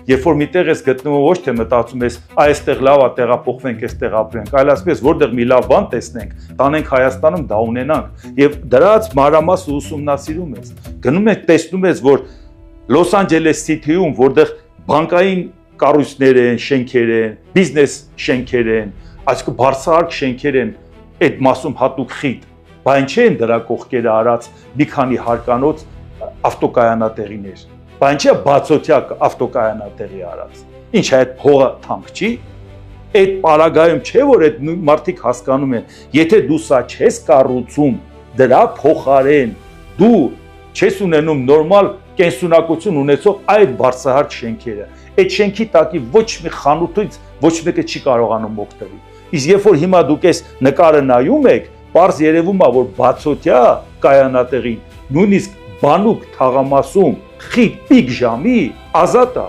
երբ որ միտեղ ես գտնվում ոչ թե մտածում ես այստեղ լավ է տեղափոխվենք, այստեղ ապրենք, այլ ասում ես որտեղ մի լավ բան տեսնենք, տանենք Հայաստանում դա ունենանք եւ դրանց մանրամասն ուսումնասիրում ես։ Գնում ես տեսնում ես, որ Լոս Անջելես Սիթիում, որտեղ բանկային կառույցներ են, շենքեր են, բիզնես շենքեր են, այսինքն բարձրահարկ շենքեր են, այդ մասում հատուկ խիտ, բայց չեն դրա կողքերը արած մի քանի հարկանոց ավտոկայանատեղիներ, բայց չէ բացօթյա ավտոկայանատեղի արած։ Ինչ է այդ փողը թանկ չի։ Այդ պարագայում չէ որ այդ մարդիկ հասկանում են, եթե դու սա չես կառուցում, դրա փոխարեն դու չես ունենում նորմալ կենսունակություն ունեցող այդ բարձրահարկ շենքերը։ Այդ շենքի տակի ոչ մի խանութից ոչ մեկը չի կարողանում օգտվել։ Իսկ երբ որ հիմա դուք այս նկարը նայում եք, պարզ երևում է որ բացօթյա կայանատեղին նույնիսկ բանուկ թաղամասում խիտ պիկ ժամի ազատ է։